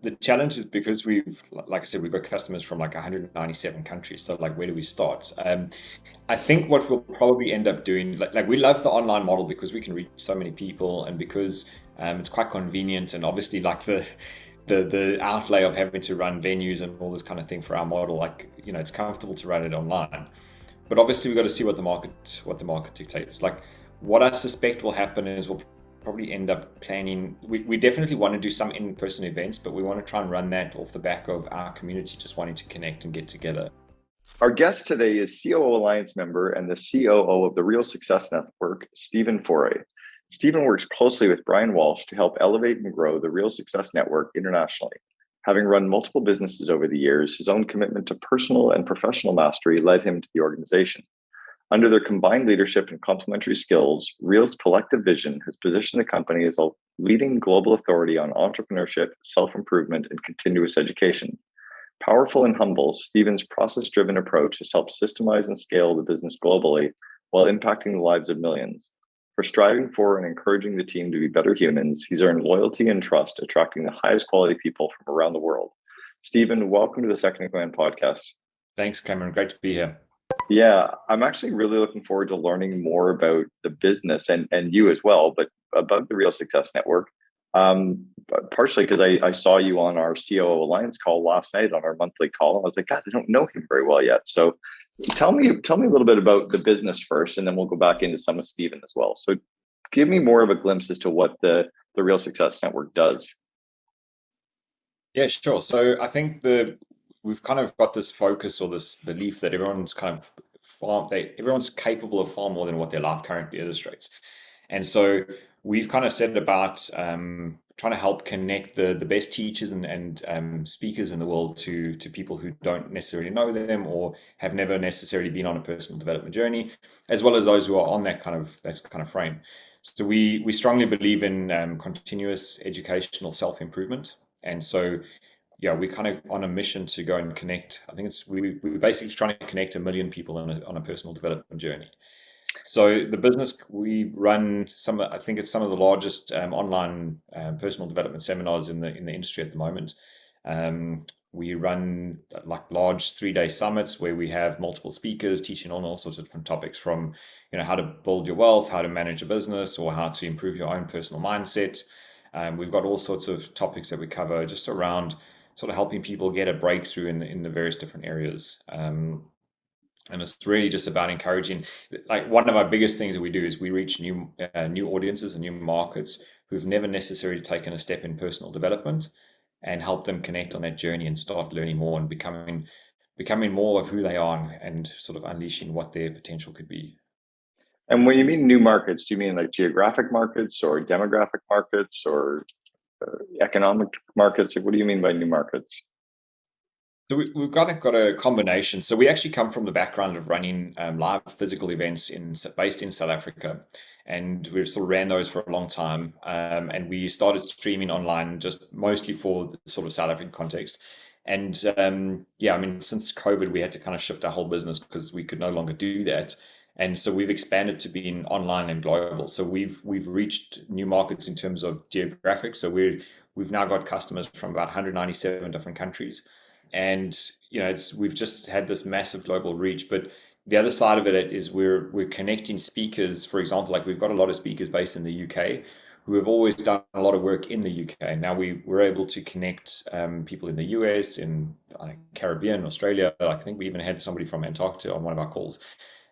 the challenge is because like I said, we've got customers from like 197 countries. So like, where do we start? I think what we'll probably end up doing, like we love the online model because we can reach so many people, and because it's quite convenient, and obviously like the outlay of having to run venues and all this kind of thing for our model, like it's comfortable to run it online. But obviously we've got to see what the market dictates. Like, what I suspect will happen is we'll probably end up planning. We definitely want to do some in-person events, but we want to try and run that off the back of our community just wanting to connect and get together. Our guest today is COO Alliance member and the COO of the Real Success Network, Stephen Fourie. Stephen works closely with Brian Walsh to help elevate and grow the Real Success Network internationally. Having run multiple businesses over the years, his own commitment to personal and professional mastery led him to the organization. Under their combined leadership and complementary skills, Real's collective vision has positioned the company as a leading global authority on entrepreneurship, self-improvement, and continuous education. Powerful and humble, Stephen's process-driven approach has helped systemize and scale the business globally while impacting the lives of millions. For striving for and encouraging the team to be better humans, he's earned loyalty and trust, attracting the highest quality people from around the world. Stephen, welcome to the Second in Command podcast. Thanks, Cameron. Great to be here. Yeah, I'm actually really looking forward to learning more about the business and you as well, but about the Real Success Network. Partially because I saw you on our COO Alliance call last night on our monthly call. I was like, God, I don't know him very well yet. So tell me a little bit about the business first, and then we'll go back into some of Stephen as well. So give me more of a glimpse as to what the Real Success Network does. Yeah, sure. So I think we've kind of got this focus or this belief that everyone's capable of far more than what their life currently illustrates. And so we've kind of set about trying to help connect the best teachers and speakers in the world to people who don't necessarily know them or have never necessarily been on a personal development journey, as well as those who are on that kind of frame. So we strongly believe in continuous educational self-improvement. And so, yeah, we're kind of on a mission to go and connect. I think we're basically trying to connect 1 million people on a personal development journey. So the business, we run I think it's some of the largest online personal development seminars in the industry at the moment. We run like large 3-day summits where we have multiple speakers teaching on all sorts of different topics, from how to build your wealth, how to manage a business, or how to improve your own personal mindset. We've got all sorts of topics that we cover just around sort of helping people get a breakthrough in the various different areas. And it's really just about encouraging. Like, one of our biggest things that we do is we reach new audiences and new markets who've never necessarily taken a step in personal development, and help them connect on that journey and start learning more and becoming more of who they are, and sort of unleashing what their potential could be. And when you mean new markets, do you mean like geographic markets or demographic markets or economic markets? Like, what do you mean by new markets? So we've got a combination. So we actually come from the background of running live physical events based in South Africa, and we've sort of ran those for a long time. And we started streaming online just mostly for the sort of South African context. And yeah, I mean, since COVID, we had to kind of shift our whole business because we could no longer do that. And so we've expanded to being online and global. So we've reached new markets in terms of geographic. So we've now got customers from about 197 different countries. And we've just had this massive global reach. But the other side of it is we're connecting speakers. For example, like, we've got a lot of speakers based in the UK who have always done a lot of work in the UK. Now we're able to connect people in the US, in Caribbean, Australia. I think we even had somebody from Antarctica on one of our calls.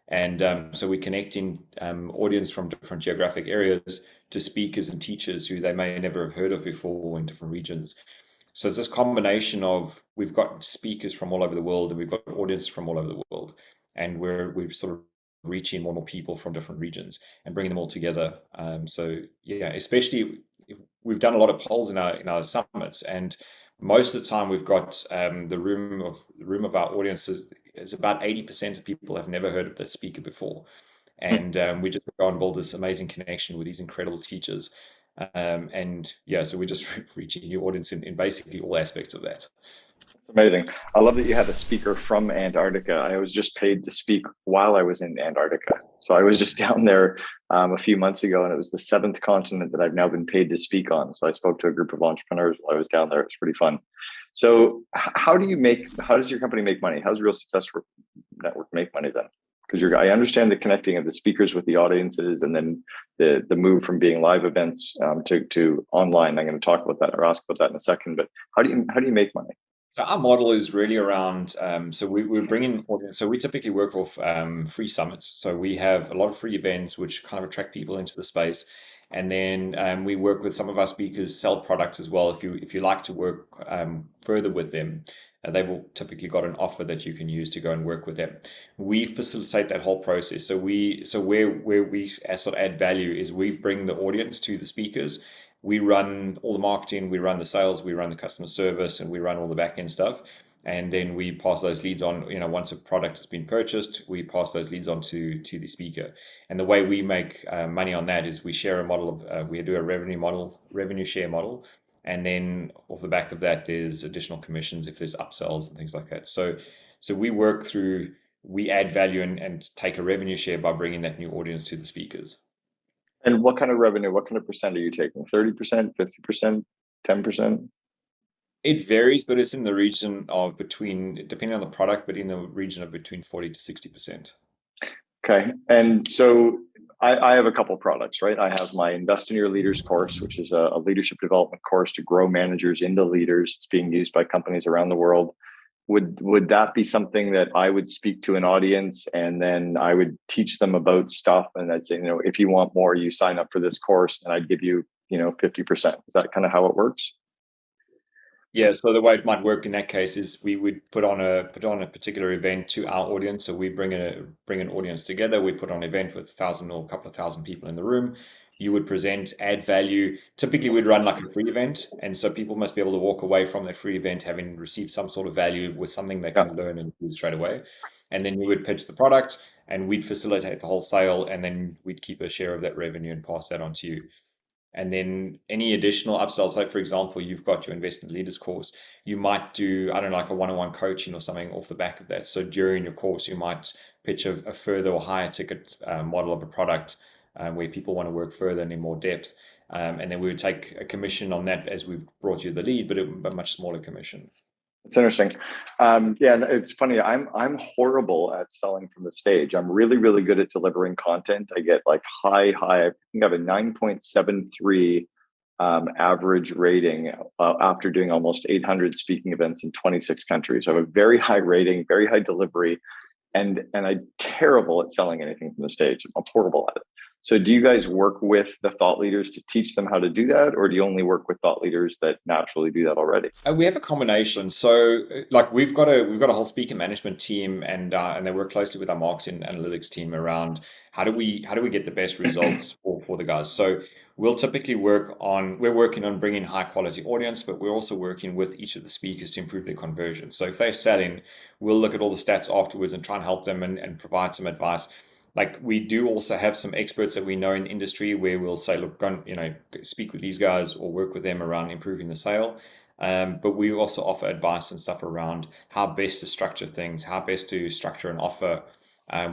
And so we're connecting audience from different geographic areas to speakers and teachers who they may never have heard of before in different regions. So it's this combination of, we've got speakers from all over the world, and we've got audience from all over the world, and we're sort of reaching more and more people from different regions and bringing them all together. So yeah, especially we've done a lot of polls in our summits, and most of the time we've got the room of our audiences is about 80% of people have never heard of that speaker before, and we just go and build this amazing connection with these incredible teachers. And yeah, so we're just reaching new audience in basically all aspects of that. That's amazing. I love that you had a speaker from Antarctica. I was just paid to speak while I was in Antarctica. So I was just down there a few months ago, and it was the seventh continent that I've now been paid to speak on. So I spoke to a group of entrepreneurs while I was down there. It was pretty fun. So how does your company make money? How's Real Success Network make money then? Because I understand the connecting of the speakers with the audiences, and then the move from being live events to online. I'm going to talk about that or ask about that in a second. But how do you make money? So our model is really around, we bring in audience. So we typically work off free summits. So we have a lot of free events which kind of attract people into the space. And then we work with some of our speakers, sell products as well. If you like to work further with them, they've all typically got an offer that you can use to go and work with them. We facilitate that whole process. So where we sort of add value is we bring the audience to the speakers. We run all the marketing, we run the sales, we run the customer service, and we run all the back end stuff. And then we pass those leads on. Once a product has been purchased, we pass those leads on to the speaker. And the way we make money on that is we share a model of we do a revenue share model, and then off the back of that, there's additional commissions if there's upsells and things like that. So we add value and take a revenue share by bringing that new audience to the speakers. And what kind of revenue, what kind of percent are you taking? 30%, 50%, 10%? It varies, but it's in the region of between, depending on the product, but in the region of between 40 to 60%. Okay. And so I have a couple products, right? I have my Invest in Your Leaders course, which is a leadership development course to grow managers into leaders. It's being used by companies around the world. Would that be something that I would speak to an audience, and then I would teach them about stuff, and I'd say, if you want more, you sign up for this course and I'd give you, 50%. Is that kind of how it works? Yeah, so the way it might work in that case is we would put on a particular event to our audience. So we bring an audience together. We put on an event with 1,000 or a couple of thousand people in the room. You would present, add value. Typically, we'd run like a free event, and so people must be able to walk away from that free event having received some sort of value with something they Yeah. can learn and use straight away. And then we would pitch the product, and we'd facilitate the whole sale, and then we'd keep a share of that revenue and pass that on to you. And then any additional upsells, like for example, you've got your Invest in Leaders course, you might do, I don't know, like a one-on-one coaching or something off the back of that. So during your course, you might pitch a further or higher ticket model of a product where people want to work further and in more depth. And then we would take a commission on that as we've brought you the lead, but a much smaller commission. It's interesting. Yeah, and it's funny. I'm horrible at selling from the stage. I'm really, really good at delivering content. I get like high. I think I have a 9.73 average rating after doing almost 800 speaking events in 26 countries. So I have a very high rating, very high delivery, and I'm terrible at selling anything from the stage. I'm horrible at it. So do you guys work with the thought leaders to teach them how to do that, or do you only work with thought leaders that naturally do that already? We have a combination. So, like we've got a whole speaker management team, and they work closely with our marketing analytics team around how do we get the best results for the guys. So we'll typically we're working on bringing high quality audience, but we're also working with each of the speakers to improve their conversion. So if they're selling, we'll look at all the stats afterwards and try and help them and provide some advice. Like we do also have some experts that we know in the industry where we'll say, look, go and, speak with these guys or work with them around improving the sale. But we also offer advice and stuff around how best to structure things, how best to structure an offer.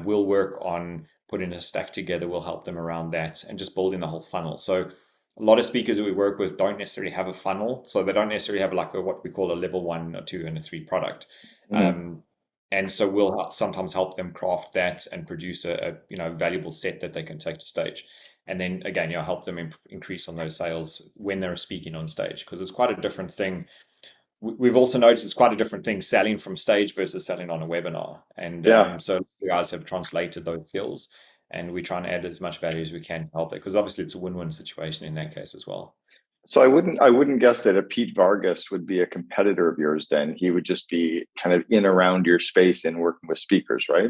We'll work on putting a stack together. We'll help them around that and just building the whole funnel. So a lot of speakers that we work with don't necessarily have a funnel. So they don't necessarily have like what we call a level 1 or 2 and a 3 product. Mm. And so we'll sometimes help them craft that and produce a valuable set that they can take to stage. And then again, help them increase on those sales when they're speaking on stage, because it's quite a different thing. We've also noticed it's quite a different thing selling from stage versus selling on a webinar. And Yeah. so the guys have translated those skills, and we try and add as much value as we can to help it, because obviously it's a win-win situation in that case as well. So I wouldn't guess that a Pete Vargas would be a competitor of yours then. He would just be kind of in around your space and working with speakers, right?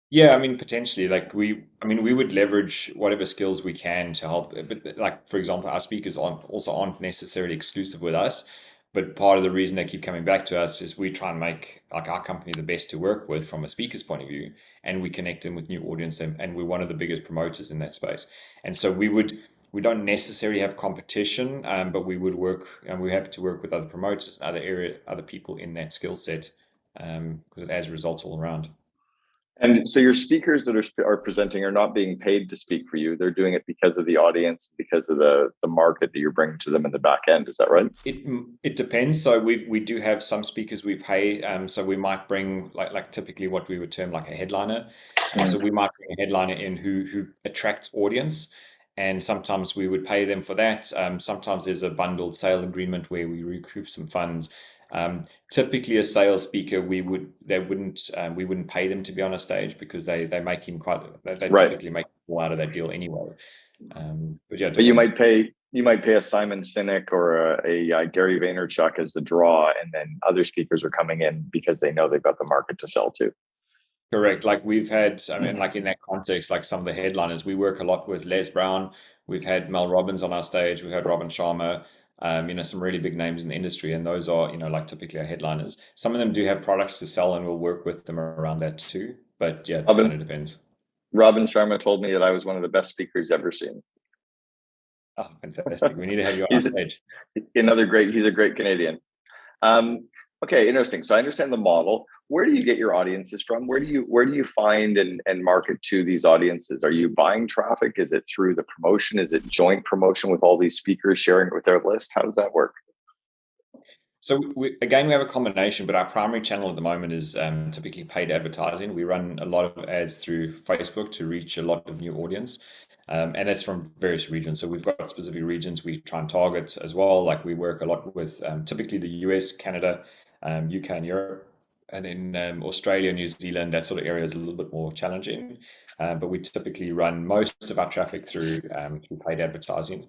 Yeah, I mean, potentially, like we would leverage whatever skills we can to help. But like, for example, our speakers aren't necessarily exclusive with us. But part of the reason they keep coming back to us is we try and make like our company the best to work with from a speaker's point of view, and we connect them with new audience, and we're one of the biggest promoters in that space. And so We don't necessarily have competition, but we would work, and we're happy to work with other promoters and other people in that skill set, because it has results all around. And so your speakers that are presenting are not being paid to speak for you. They're doing it because of the audience, because of the market that you're bringing to them in the back end. Is that right? It depends. So we do have some speakers we pay. So we might bring like typically what we would term like a headliner. So we might bring a headliner in who attracts audience, and sometimes we would pay them for that. Sometimes there's a bundled sale agreement where we recoup some funds. Typically, a sales speaker we wouldn't pay them to be on a stage, because they making they Right. typically make more out of that deal anyway. But yeah, it But you depends. might pay a Simon Sinek or a Gary Vaynerchuk as the draw, and then other speakers are coming in because they know they've got the market to sell to. Correct. Like we've had, I mean, like in that context, like some of the headliners, we work a lot with Les Brown. We've had Mel Robbins on our stage. We've had Robin Sharma, some really big names in the industry. And those are, like typically our headliners. Some of them do have products to sell, and we'll work with them around that too. But yeah, it kind of depends. Robin Sharma told me that I was one of the best speakers ever seen. Oh, fantastic. We need to have you on our stage. He's a great Canadian. Okay, interesting. So I understand the model. Where do you get your audiences from? Where do you find and market to these audiences? Are you buying traffic? Is it through the promotion? Is it joint promotion with all these speakers sharing it with their list? How does that work? So we have a combination, but our primary channel at the moment is typically paid advertising. We run a lot of ads through Facebook to reach a lot of new audience, and that's from various regions. So we've got specific regions we try and target as well. Like we work a lot with typically the US, Canada, UK, and Europe. And then Australia, New Zealand, that sort of area is a little bit more challenging. But we typically run most of our traffic through paid advertising.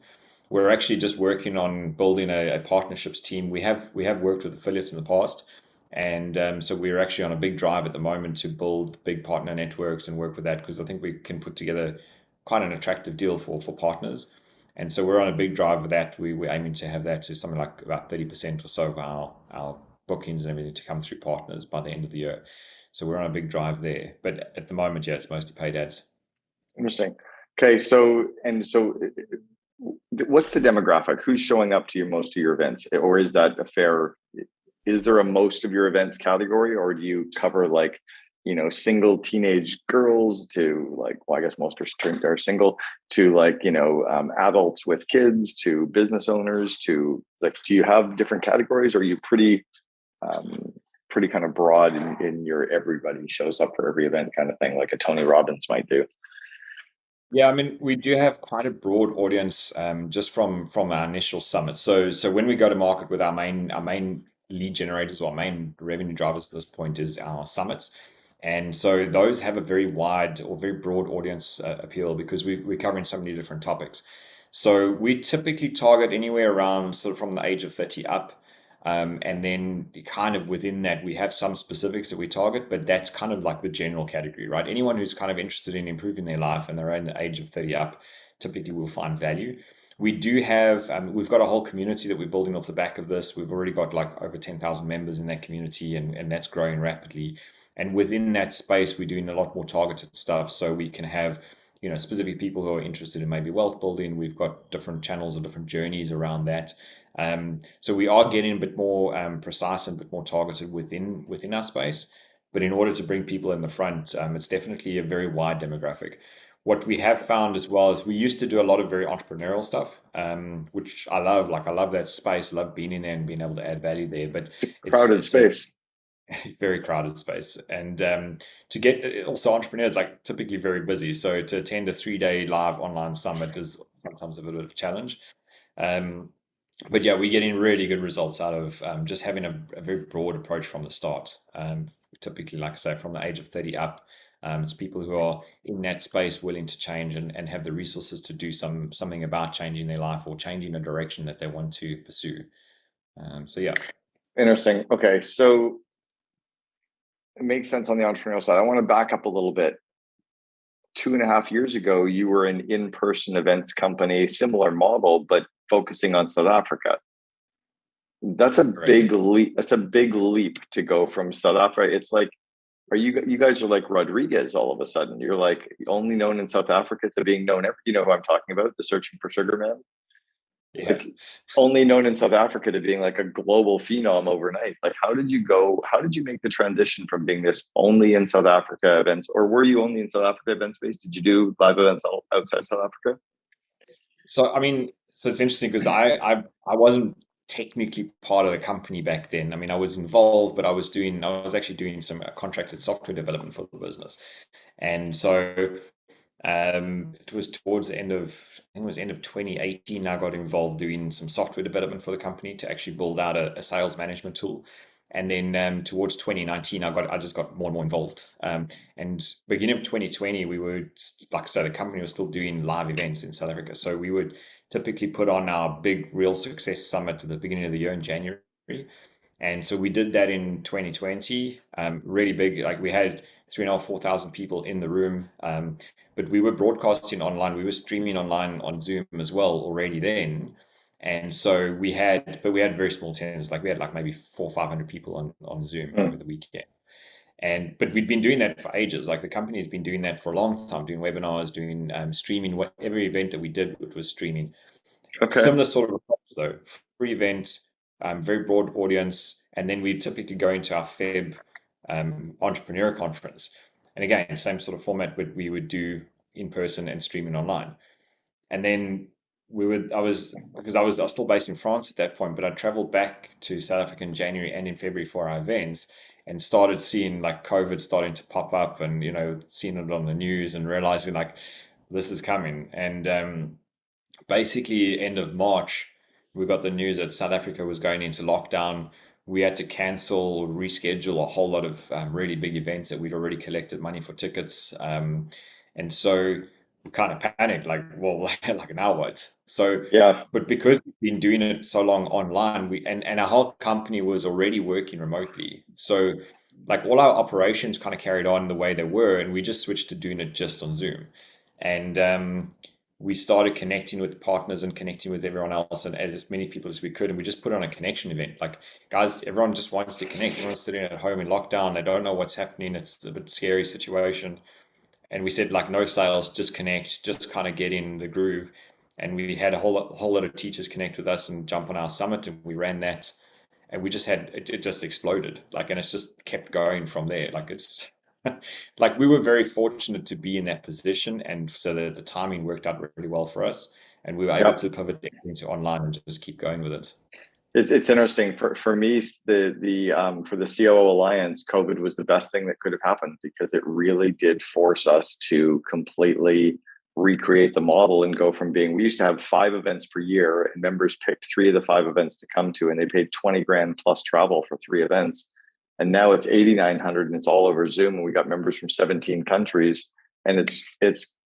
We're actually just working on building a partnerships team. We have worked with affiliates in the past, and so we're actually on a big drive at the moment to build big partner networks and work with that, because I think we can put together quite an attractive deal for partners. And so we're on a big drive with that. We're aiming to have that to something like about 30% or so of our bookings and everything to come through partners by the end of the year. So we're on a big drive there. But at the moment, yeah, it's mostly paid ads. Interesting. Okay, so what's the demographic? Who's showing up to most of your events, or is that a fair? Is there a most of your events category, or do you cover like, single teenage girls to like, well, I guess most are single, to like, adults with kids, to business owners, to like, do you have different categories, or are you pretty kind of broad in your everybody shows up for every event kind of thing, like a Tony Robbins might do? Yeah, I mean, we do have quite a broad audience, just from our initial summit. So when we go to market with our main lead generators, or our main revenue drivers at this point, is our summits. And so those have a very wide or very broad audience appeal, because we're covering so many different topics. So we typically target anywhere around sort of from the age of 30 up. And then kind of within that, we have some specifics that we target, but that's kind of like the general category, right? Anyone who's kind of interested in improving their life and they're in the age of 30 up, typically will find value. We do have, we've got a whole community that we're building off the back of this. We've already got like over 10,000 members in that community, and that's growing rapidly. And within that space, we're doing a lot more targeted stuff. So we can have, specific people who are interested in maybe wealth building. We've got different channels or different journeys around that. So we are getting a bit more precise and a bit more targeted within our space. But in order to bring people in the front, it's definitely a very wide demographic. What we have found as well is we used to do a lot of very entrepreneurial stuff, which I love. Like I love that space. I love being in there and being able to add value there. But Crowded it's a space. very crowded space, and to get also entrepreneurs like typically very busy. So to attend a 3-day live online summit is sometimes a bit of a challenge. Um, but yeah, we're getting really good results out of just having a very broad approach from the start. Typically, like I say, from the age of 30 up, it's people who are in that space willing to change, and have the resources to do something about changing their life or changing a direction that they want to pursue. So yeah. Interesting. Okay, so it makes sense on the entrepreneurial side. I want to back up a little bit. 2.5 years ago, you were an in-person events company, similar model, but focusing on South Africa. That's a big leap. That's a big leap to go from South Africa. It's like Are you guys are like Rodriguez all of a sudden? You're like only known in South Africa to being known you know who I'm talking about, the Searching for Sugar Man? Yeah. Like only known in South Africa to being like a global phenom overnight. Like how did you make the transition from being this only in South Africa events, or were you only in South Africa event space? Did you do live events outside South Africa? So I mean, so it's interesting because I wasn't technically part of the company back then. I mean, I was involved, but I was actually doing some contracted software development for the business, and so it was towards the end of, I think it was end of 2018, I got involved doing some software development for the company to actually build out a sales management tool. And then towards 2019, I just got more and more involved. And beginning of 2020, we were, like I said, the company was still doing live events in South Africa. So we would typically put on our big Real Success Summit at the beginning of the year in January. And so we did that in 2020, really big. Like we had 3,500, 4,000 people in the room, but we were broadcasting online. We were streaming online on Zoom as well already then. And so we had very small teams. Like we had like maybe 400, 500 people on Zoom over Hmm. the weekend. But we'd been doing that for ages. Like the company has been doing that for a long time, doing webinars, doing streaming. Every event that we did, it was streaming. Okay. Similar sort of approach though, free event, very broad audience, and then we typically go into our Feb entrepreneur conference. And again, same sort of format, but we would do in person and streaming online. And then I was still based in France at that point, but I traveled back to South Africa in January and in February for our events and started seeing like COVID starting to pop up and, seeing it on the news and realizing like this is coming. And basically end of March, we got the news that South Africa was going into lockdown. We had to cancel or reschedule a whole lot of really big events that we'd already collected money for tickets. And so we kind of panicked, like, well, like now what? So, Yeah. but because we've been doing it so long online, and our whole company was already working remotely. So like all our operations kind of carried on the way they were, and we just switched to doing it just on Zoom. And we started connecting with partners and connecting with everyone else and as many people as we could. And we just put on a connection event. Like, guys, everyone just wants to connect. Everyone's sitting at home in lockdown. They don't know what's happening. It's a bit scary situation. And we said, like, no sales, just connect, just kind of get in the groove. And we had a whole lot of teachers connect with us and jump on our summit. And we ran that. And we just had it just exploded. Like, and it's just kept going from there. Like, it's like we were very fortunate to be in that position, and so the timing worked out really well for us, and we were able Yeah. to pivot into online and just keep going with it. It's interesting for me, for the COO Alliance, COVID was the best thing that could have happened because it really did force us to completely recreate the model and go from being, we used to have 5 events per year and members picked 3 of the 5 events to come to, and they paid 20 grand plus travel for 3 events. And now it's 8,900 and it's all over Zoom. And we got members from 17 countries, and it's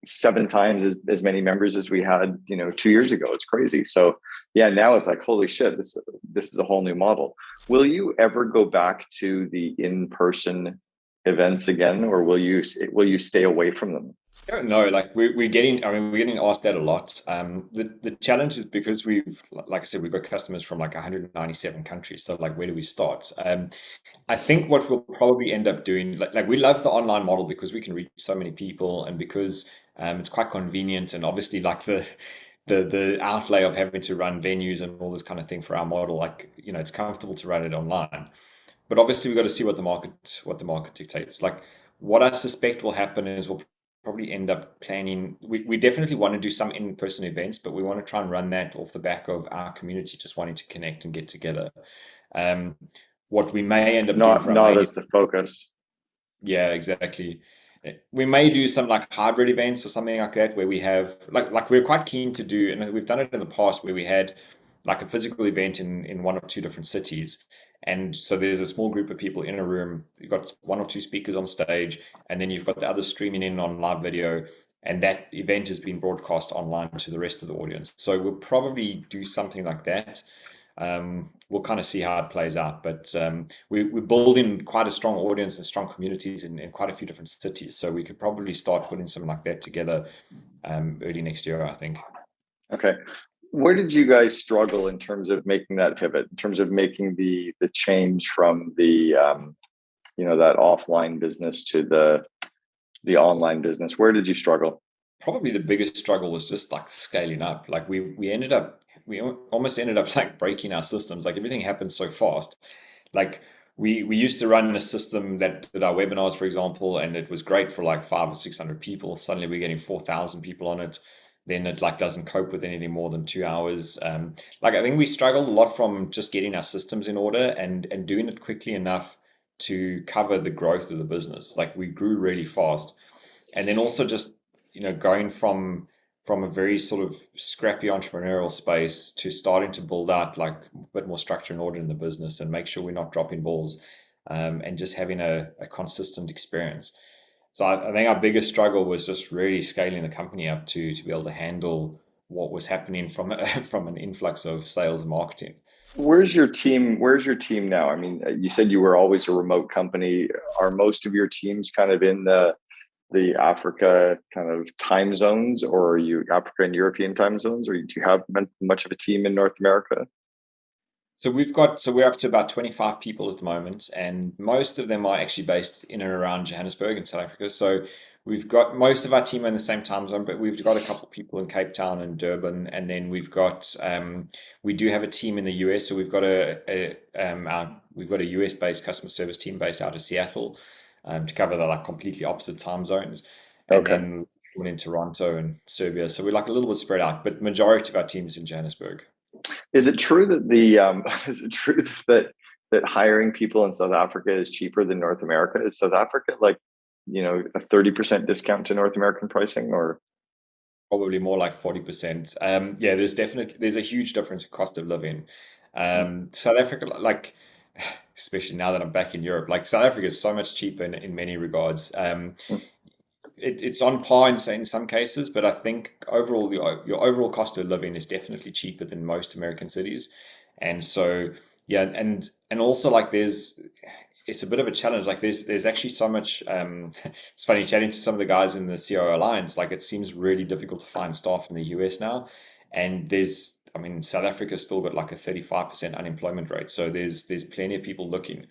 7 times as many members as we had 2 years ago. It's crazy. So yeah, now it's like, holy shit, this is a whole new model. Will you ever go back to the in-person events again, or will you stay away from them? I don't know, like we're getting asked that a lot. The challenge is because like I said, we've got customers from like 197 countries. So like, where do we start? I think what we'll probably end up doing, like we love the online model because we can reach so many people, and because it's quite convenient, and obviously like the outlay of having to run venues and all this kind of thing for our model, like it's comfortable to run it online. But obviously we've got to see what the market dictates. Like what I suspect will happen is we'll probably end up planning. We definitely want to do some in-person events, but we want to try and run that off the back of our community just wanting to connect and get together. Um, what we may end up doing Not for our not main, as the focus. yeah, exactly. We may do some like hybrid events or something like that where we have like we're quite keen to do, and we've done it in the past where we had like a physical event in one or two different cities. And so there's a small group of people in a room. You've got one or two speakers on stage, and then you've got the others streaming in on live video. And that event has been broadcast online to the rest of the audience. So we'll probably do something like that. We'll kind of see how it plays out, but we're building quite a strong audience and strong communities in quite a few different cities. So we could probably start putting something like that together early next year, I think. Okay. Where did you guys struggle in terms of making that pivot, in terms of making the change from that offline business to the online business? Where did you struggle? Probably the biggest struggle was just like scaling up. Like we almost ended up like breaking our systems. Like everything happened so fast. Like we used to run a system that did our webinars, for example, and it was great for like 500 or 600 people. Suddenly we're getting 4,000 people on it. Then it like doesn't cope with anything more than 2 hours. Like I think we struggled a lot from just getting our systems in order and doing it quickly enough to cover the growth of the business. Like we grew really fast, and then also just going from a very sort of scrappy entrepreneurial space to starting to build out like a bit more structure and order in the business and make sure we're not dropping balls, and just having a consistent experience. So I think our biggest struggle was just really scaling the company up to be able to handle what was happening from from an influx of sales and marketing. Where's your team? Where's your team now? I mean, you said you were always a remote company. Are most of your teams kind of in the Africa kind of time zones, or are you Africa and European time zones, or do you have much of a team in North America? So we're up to about 25 people at the moment, and most of them are actually based in and around Johannesburg in South Africa. So we've got most of our team in the same time zone, but we've got a couple of people in Cape Town and Durban, and then we do have a team in the US. So we've got a US based customer service team based out of Seattle, to cover the like completely opposite time zones, and Okay. then one in Toronto and Serbia. So we're like a little bit spread out, but majority of our team is in Johannesburg. Is it true that the is it true that hiring people in South Africa is cheaper than North America? Is South Africa like, a 30% discount to North American pricing, or? Probably more like 40%. Yeah, there's a huge difference in cost of living. Mm, South Africa, like especially now that I'm back in Europe, like South Africa is so much cheaper in many regards. mm. It's on par in some cases, but I think overall your overall cost of living is definitely cheaper than most American cities. And so yeah, and also like it's a bit of a challenge. Like there's actually so much. It's funny chatting to some of the guys in the COO Alliance. Like it seems really difficult to find staff in the US now, and I mean, South Africa's still got like a 35% unemployment rate. So there's plenty of people looking.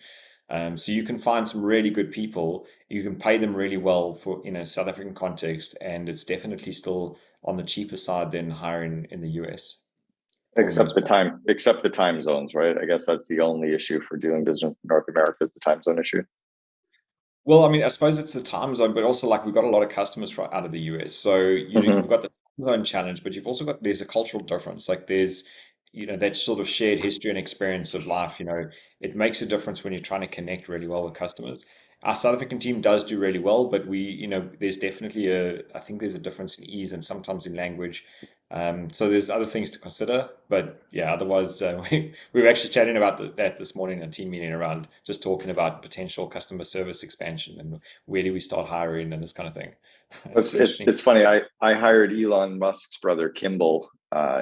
So you can find some really good people. You can pay them really well for South African context, and it's definitely still on the cheaper side than hiring in the US for the Except most the part. time, except the time zones, right? I guess that's the only issue for doing business in North America is the time zone issue. Well, I mean, I suppose it's the time zone, but also like we've got a lot of customers out of the US. So, you've Hmm. got the time zone challenge, but you've also there's a cultural difference. Like there's, that sort of shared history and experience of life, it makes a difference when you're trying to connect really well with customers. Our South African team does do really well, but there's definitely I think there's a difference in ease and sometimes in language. So there's other things to consider, but yeah, otherwise, we were actually chatting about that this morning in a team meeting around just talking about potential customer service expansion and where do we start hiring and this kind of thing. It's It's, an it's interesting. it's funny. I hired Elon Musk's brother Kimball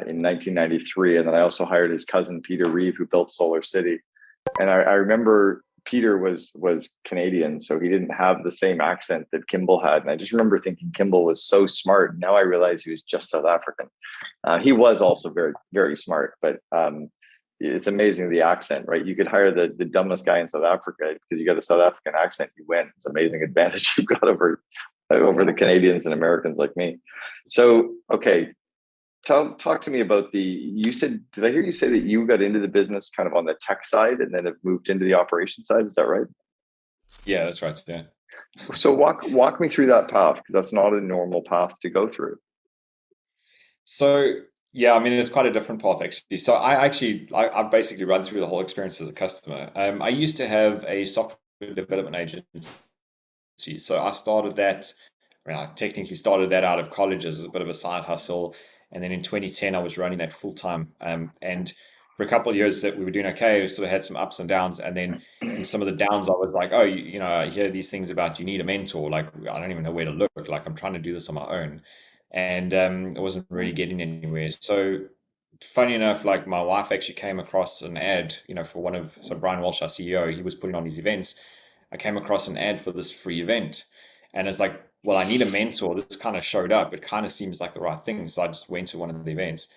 in 1993, and then I also hired his cousin Peter Reeve, who built Solar City. And I remember Peter was Canadian, so he didn't have the same accent that Kimball had. And I just remember thinking Kimball was so smart. Now I realize he was just South African. He was also very, very smart, but it's amazing the accent, right? You could hire the dumbest guy in South Africa because you got a South African accent, you win. It's an amazing advantage you've got over the Canadians and Americans like me. So, okay, talk to me about you said, did I hear you say that you got into the business kind of on the tech side and then have moved into the operation side? Is that right? Yeah, that's right. Yeah. So walk me through that path because that's not a normal path to go through. So yeah, I mean, it's quite a different path actually. So I've basically run through the whole experience as a customer. I used to have a software development agency. So I started that. I mean, I technically started that out of college as a bit of a side hustle, and then in 2010 I was running that full time. And for a couple of years that we were doing okay, we sort of had some ups and downs, and then in some of the downs I was like, oh, I hear these things about you need a mentor. Like I don't even know where to look. Like I'm trying to do this on my own, and I wasn't really getting anywhere. So funny enough, like my wife actually came across an ad, for so Brian Walsh, our CEO, he was putting on his events. I came across an ad for this free event, and it's like, well, I need a mentor. This kind of showed up. It kind of seems like the right thing, so I just went to one of the events,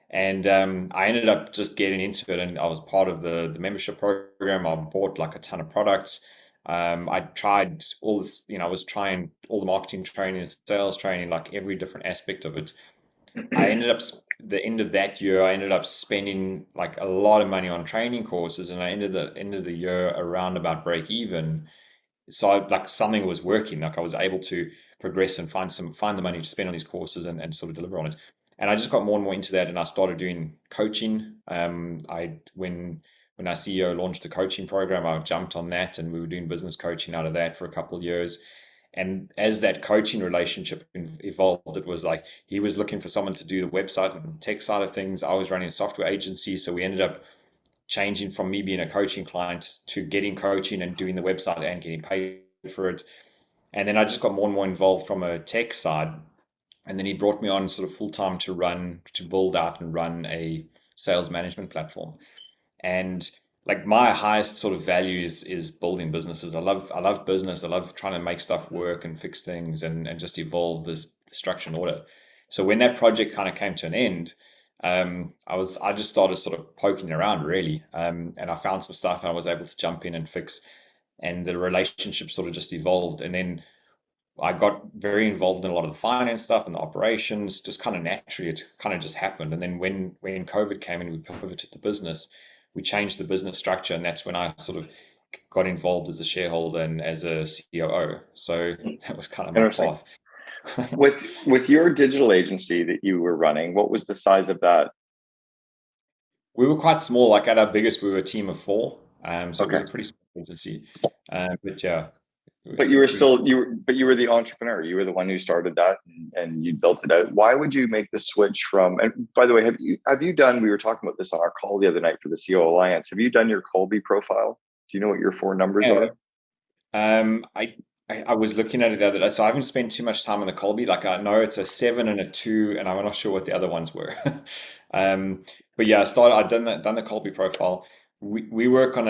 and I ended up just getting into it, and I was part of the membership program. I bought like a ton of products. I tried all this, I was trying all the marketing training, sales training, like every different aspect of it. I ended up the end of that year, I ended up spending like a lot of money on training courses, and I ended the end of the year around about break even. So like something was working, like I was able to progress and find the money to spend on these courses and sort of deliver on it. And I just got more and more into that, and I started doing coaching. I when our CEO launched the coaching program, I jumped on that, and we were doing business coaching out of that for a couple of years. And as that coaching relationship evolved, it was like he was looking for someone to do the website and tech side of things. I was running a software agency, so we ended up changing from me being a coaching client to getting coaching and doing the website and getting paid for it. And then I just got more and more involved from a tech side. And then he brought me on sort of full time to build out and run a sales management platform. And like my highest sort of value is building businesses. I love business. I love trying to make stuff work and fix things and just evolve this structure and order. So when that project kind of came to an end, I just started sort of poking around really, and I found some stuff and I was able to jump in and fix, and the relationship sort of just evolved. And then I got very involved in a lot of the finance stuff and the operations, just kind of naturally. It kind of just happened. And then when COVID came and we pivoted the business, we changed the business structure, and that's when I sort of got involved as a shareholder and as a COO. So that was kind of my Interesting. path. With your digital agency that you were running, what was the size of that? We were quite small. Like at our biggest, we were a team of four. So it was Okay. a pretty small agency. But yeah, But you were we still but you were the entrepreneur. You were the one who started that, and you built it out. Why would you make the switch from? And by the way, have you done? We were talking about this on our call the other night for the COO Alliance. Have you done your Colby profile? Do you know what your four numbers yeah. are? Um, I, I was looking at it the other day, so I haven't spent too much time on the Colby. Like I know it's a 7 and a 2, and I'm not sure what the other ones were. um, but yeah, I've done the Colby profile. We work on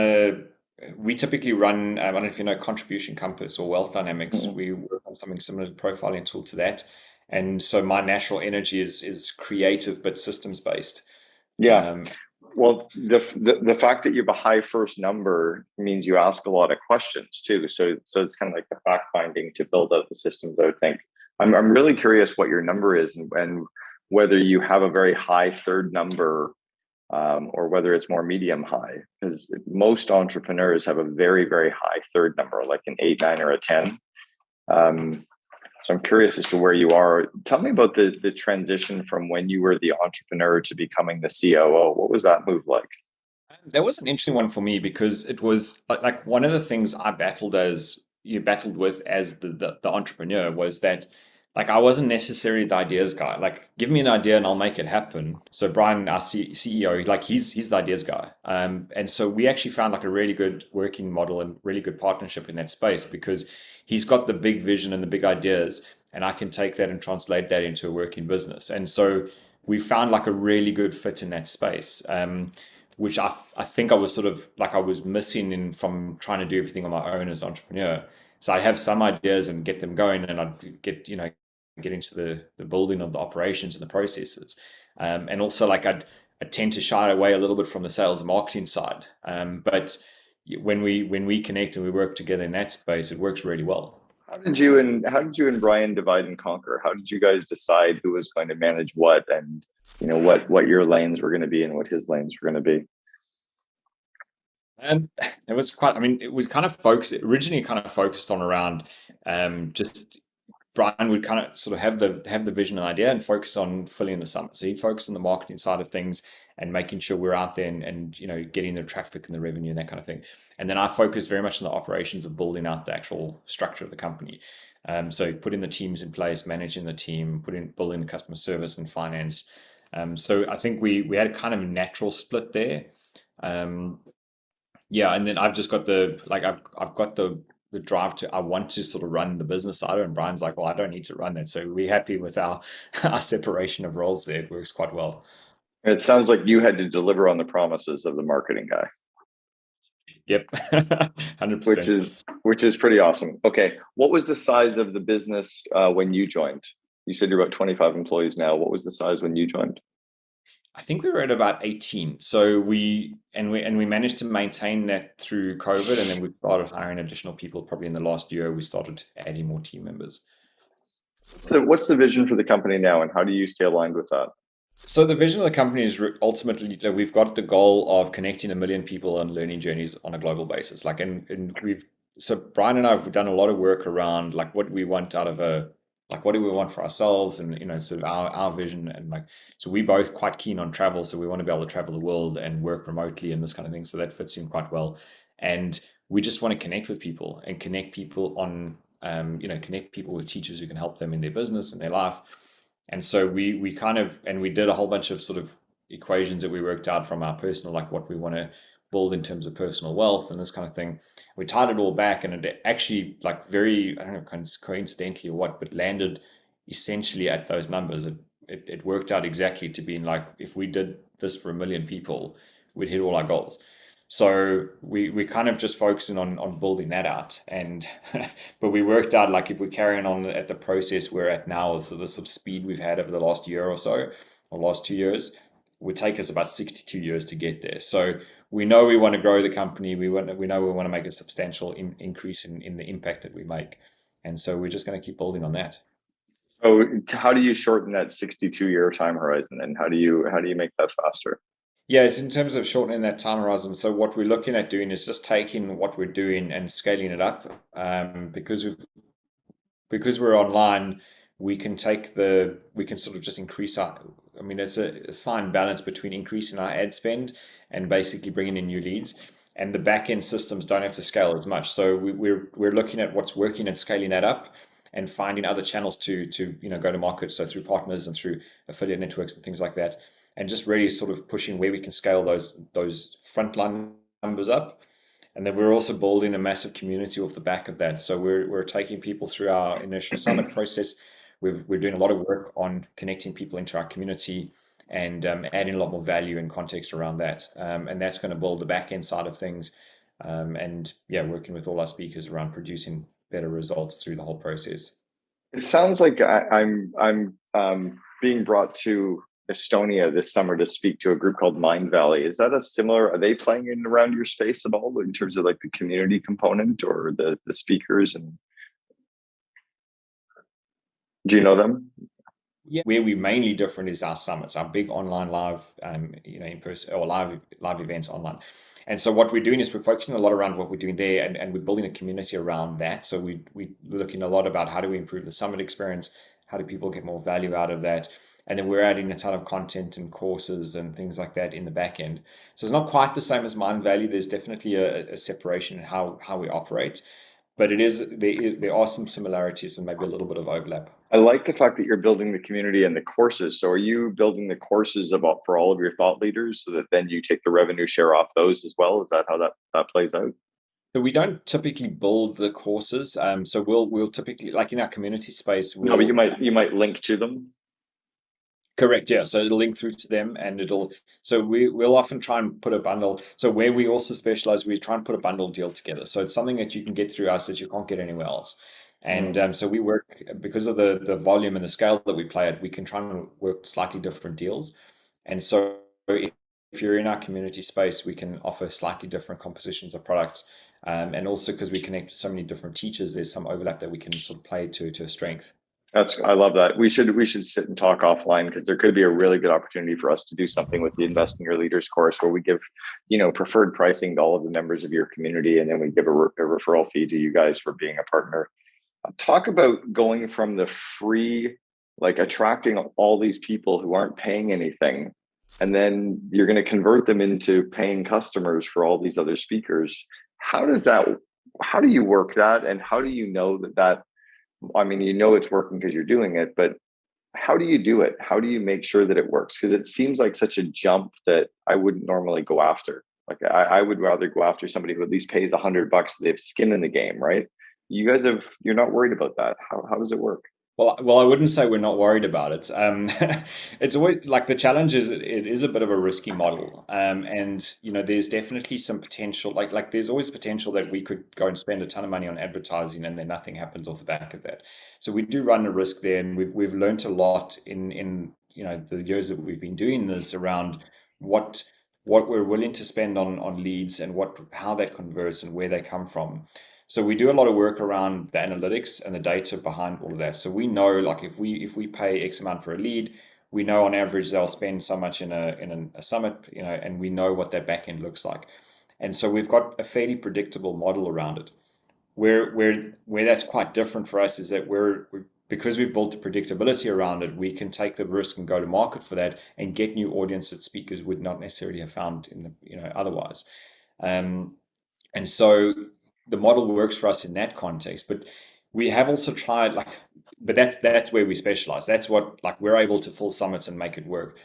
we typically run. I don't know if you know Contribution Compass or Wealth Dynamics. Mm-mm. We work on something similar to profiling tool to that, and so my natural energy is creative but systems based. Yeah. Um, Well, the fact that you have a high first number means you ask a lot of questions too. So it's kind of like the fact finding to build out the systems. I would think. I'm really curious what your number is, and whether you have a very high third number, or whether it's more medium high. Because most entrepreneurs have a very high third number, like an 8, 9, or a 10. Um, so I'm curious as to where you are. Tell me about the transition from when you were the entrepreneur to becoming the COO. What was that move like? That was an interesting one for me because it was like one of the things I battled with as the entrepreneur was that like I wasn't necessarily the ideas guy. Like give me an idea and I'll make it happen. So Brian, our CEO, like he's the ideas guy. And so we actually found like a really good working model and really good partnership in that space because he's got the big vision and the big ideas, and I can take that and translate that into a working business. And so we found like a really good fit in that space. Which I think I was sort of like I was missing in from trying to do everything on my own as an entrepreneur. So I have some ideas and get them going, and I'd get into the building of the operations and the processes, and also like I tend to shy away a little bit from the sales and marketing side. But when we connect and we work together in that space, it works really well. How did you and Brian divide and conquer? How did you guys decide who was going to manage what, and what your lanes were going to be and what his lanes were going to be? Um, it was quite. I mean, it was kind of focused originally, kind of focused on around just Brian would kind of sort of have the vision and idea and focus on filling the summit. So he'd focus on the marketing side of things and making sure we're out there and getting the traffic and the revenue and that kind of thing. And then I focus very much on the operations of building out the actual structure of the company. So putting the teams in place, managing the team, building the customer service and finance. So I think we had a kind of natural split there. Um, yeah, and then I've just got I've got the drive to I want to sort of run the business side, and Brian's like, well, I don't need to run that, so we're happy with our our separation of roles there. It works quite well. It sounds like you had to deliver on the promises of the marketing guy, Yep, 100%. which is pretty awesome. Okay, what was the size of the business when you joined? You said you're about 25 employees now. What was the size when you joined? I think we were at about 18. So we managed to maintain that through COVID, and then we started hiring additional people. Probably in the last year, we started adding more team members. So what's the vision for the company now, and how do you stay aligned with that? So the vision of the company is ultimately that we've got the goal of connecting 1 million people on learning journeys on a global basis. Like, and we've so Brian and I have done a lot of work around like what we want out of like what do we want for ourselves, and sort of our vision, and like so we both quite keen on travel, so we want to be able to travel the world and work remotely and this kind of thing. So that fits in quite well, and we just want to connect with people and connect people on connect people with teachers who can help them in their business and their life. And so we kind of and we did a whole bunch of sort of equations that we worked out from our personal, like what we want to build in terms of personal wealth and this kind of thing. We tied it all back, and it actually, like, very, I don't know, coincidentally or what, but landed essentially at those numbers. It worked out exactly to being like, if we did this for 1 million people, we'd hit all our goals. So we kind of just focusing on building that out, and but we worked out like if we're carrying on at the process we're at now, so the sort of speed we've had over the last year or so, or last 2 years, would take us about 62 years to get there. So we know we want to grow the company. We know we want to make a substantial increase in the impact that we make, and so we're just going to keep building on that. So how do you shorten that 62-year time horizon, and how do you make that faster? Yeah, it's in terms of shortening that time horizon. So what we're looking at doing is just taking what we're doing and scaling it up, because we're online. We can sort of just increase our. I mean, it's a fine balance between increasing our ad spend and basically bringing in new leads. And the back end systems don't have to scale as much. So we're looking at what's working and scaling that up, and finding other channels to go to market. So through partners and through affiliate networks and things like that, and just really sort of pushing where we can scale those frontline numbers up. And then we're also building a massive community off the back of that. So we're taking people through our initial summit process. We're doing a lot of work on connecting people into our community, and adding a lot more value and context around that. And that's going to build the back end side of things. And yeah, working with all our speakers around producing better results through the whole process. It sounds like I'm being brought to Estonia this summer to speak to a group called Mind Valley. Is that a similar? Are they playing in around your space at all in terms of like the community component or the speakers? And do you know them? Yeah, where we mainly different is our summits, our big online live, in person or live events online. And so what we're doing is we're focusing a lot around what we're doing there, and we're building a community around that. So we're looking a lot about how do we improve the summit experience, how do people get more value out of that, and then we're adding a ton of content and courses and things like that in the back end. So it's not quite the same as Mind Valley. There's definitely a separation in how we operate, but there are some similarities and maybe a little bit of overlap. I like the fact that you're building the community and the courses. So are you building the courses about for all of your thought leaders so that then you take the revenue share off those as well? Is that how that plays out? So we don't typically build the courses. So we'll typically, like in our community space, No, but you we'll might link to them. correct, yeah. So it'll link through to them, and we'll often try and put a bundle. So where we also specialize, we try and put a bundle deal together. So it's something that you can get through us that you can't get anywhere else. And so we work, because of the volume and the scale that we play at, we can try and work slightly different deals. And so if you're in our community space, we can offer slightly different compositions of products. And also because we connect with so many different teachers, there's some overlap that we can sort of play to a strength. I love that. We should sit and talk offline because there could be a really good opportunity for us to do something with the Invest in Your Leaders course where we give, preferred pricing to all of the members of your community, and then we give a referral fee to you guys for being a partner. Talk about going from the free, like attracting all these people who aren't paying anything, and then you're going to convert them into paying customers for all these other speakers. How does that? How do you work that, and how do you know that? I mean, it's working because you're doing it, but how do you do it? How do you make sure that it works? Because it seems like such a jump that I wouldn't normally go after. Like I would rather go after somebody who at least pays $100 so they have skin in the game, right? You're not worried about that. How does it work? Well, I wouldn't say we're not worried about it. It's always like the challenge is it is a bit of a risky model, and there's definitely some potential. Like there's always potential that we could go and spend a ton of money on advertising, and then nothing happens off the back of that. So we do run a risk there, and we've learned a lot in the years that we've been doing this around what we're willing to spend on leads and how that converts and where they come from. So we do a lot of work around the analytics and the data behind all of that. So we know, like, if we pay X amount for a lead, we know on average they'll spend so much in a summit, and we know what that back end looks like. And so we've got a fairly predictable model around it. Where that's quite different for us is that because we've built the predictability around it, we can take the risk and go to market for that and get new audience that speakers would not necessarily have found otherwise. And so the model works for us in that context. But we have also tried, but that's where we specialize. That's what, like, we're able to fill summits and make it work.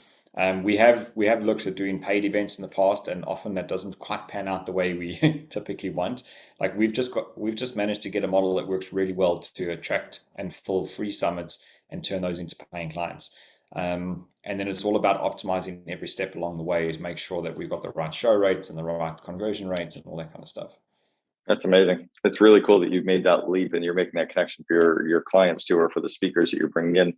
We have looked at doing paid events in the past, and often that doesn't quite pan out the way we typically want. Like, we've just managed to get a model that works really well to attract and fill free summits and turn those into paying clients. And then it's all about optimizing every step along the way to make sure that we've got the right show rates and the right conversion rates and all that kind of stuff. That's amazing. It's really cool that you've made that leap and you're making that connection for your clients too, or for the speakers that you're bringing in.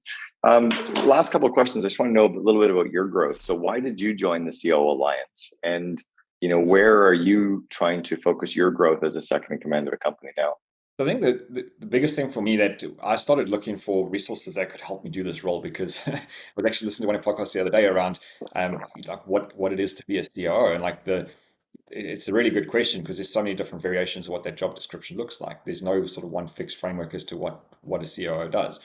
Last couple of questions. I just want to know a little bit about your growth. So why did you join the COO Alliance? And, where are you trying to focus your growth as a second in command of a company now? I think that the biggest thing for me, that I started looking for resources that could help me do this role, because I was actually listening to one podcast the other day around like what it is to be a COO, and like it's a really good question, because there's so many different variations of what that job description looks like. There's no sort of one fixed framework as to what a COO does.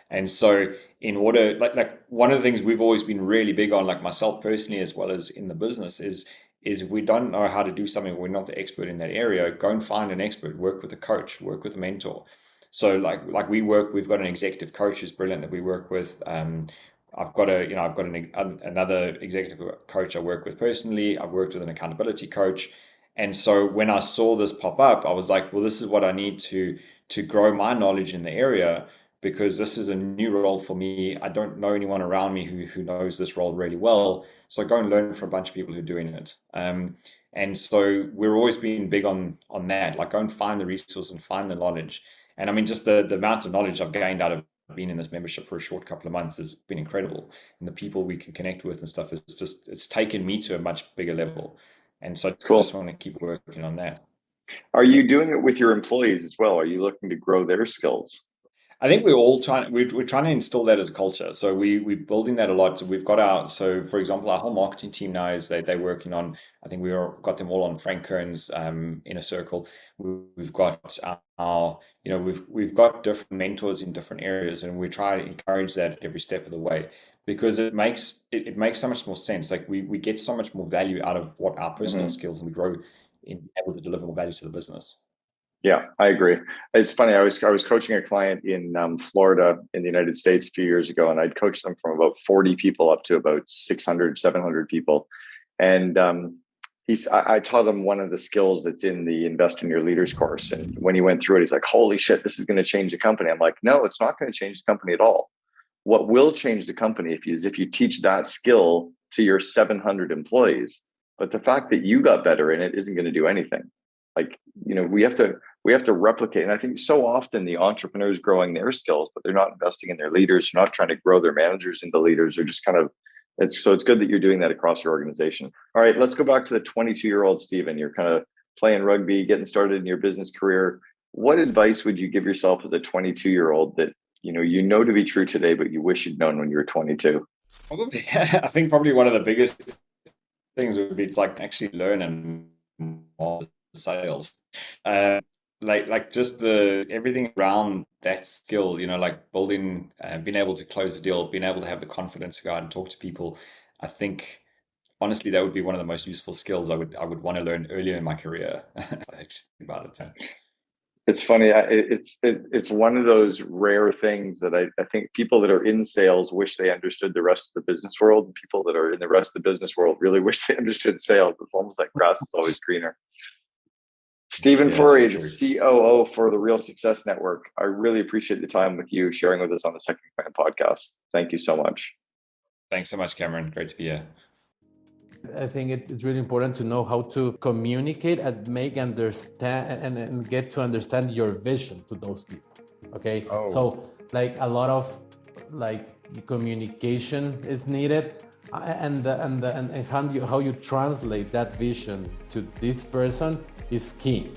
And so in order, like one of the things we've always been really big on, like myself personally, as well as in the business, is if we don't know how to do something, we're not the expert in that area, go and find an expert, work with a coach, work with a mentor. So like we've got an executive coach who's brilliant that we work with. I've got another executive coach I work with personally. I've worked with an accountability coach. And so when I saw this pop up, I was like, well, this is what I need to grow my knowledge in the area, because this is a new role for me. I don't know anyone around me who knows this role really well. So I go and learn from a bunch of people who are doing it. And so we're always being big on that, like go and find the resource and find the knowledge. And I mean, just the amount of knowledge I've gained out of being in this membership for a short couple of months has been incredible. And the people we can connect with and stuff, it's taken me to a much bigger level. And so I just want to keep working on that. Are you doing it with your employees as well? Are you looking to grow their skills? I think we're trying to instill that as a culture. So we're building that a lot. So we've got for example, our whole marketing team now they're working on, I think got them all on Frank Kern's Inner Circle. We've got we've got different mentors in different areas, and we try to encourage that every step of the way, because it makes so much more sense. Like we get so much more value out of what our personal skills, and we grow in able to deliver more value to the business. Yeah, I agree. It's funny. I was coaching a client in Florida in the United States a few years ago, and I'd coached them from about 40 people up to about 600, 700 people. And I taught him one of the skills that's in the Invest in Your Leaders course. And when he went through it, he's like, holy shit, this is going to change the company. I'm like, no, it's not going to change the company at all. What will change the company is if you teach that skill to your 700 employees. But the fact that you got better in it isn't going to do anything. Like, we have to replicate. And I think so often the entrepreneurs growing their skills, but they're not investing in their leaders. They're not trying to grow their managers into leaders. They're just it's good that you're doing that across your organization. All right, let's go back to the 22-year-old Stephen. You're kind of playing rugby, getting started in your business career. What advice would you give yourself as a 22-year-old that to be true today, but you wish you'd known when you were 22? Probably, I think probably one of the biggest things would be to actually learn and more sales. Like just everything around that skill, like building, being able to close a deal, being able to have the confidence to go out and talk to people. I think honestly that would be one of the most useful skills I would want to learn earlier in my career. I just think about it. It's funny. It's one of those rare things that I think people that are in sales wish they understood the rest of the business world, and people that are in the rest of the business world really wish they understood sales. It's almost like grass is always greener. Stephen Fourie, the COO for the Real Success Network. I really appreciate the time with you sharing with us on the Second Command podcast. Thank you so much. Thanks so much, Cameron. Great to be here. I think it's really important to know how to communicate and make understand and get to understand your vision to those people. Okay. So like a lot of like communication is needed, and how you translate that vision to this person is key.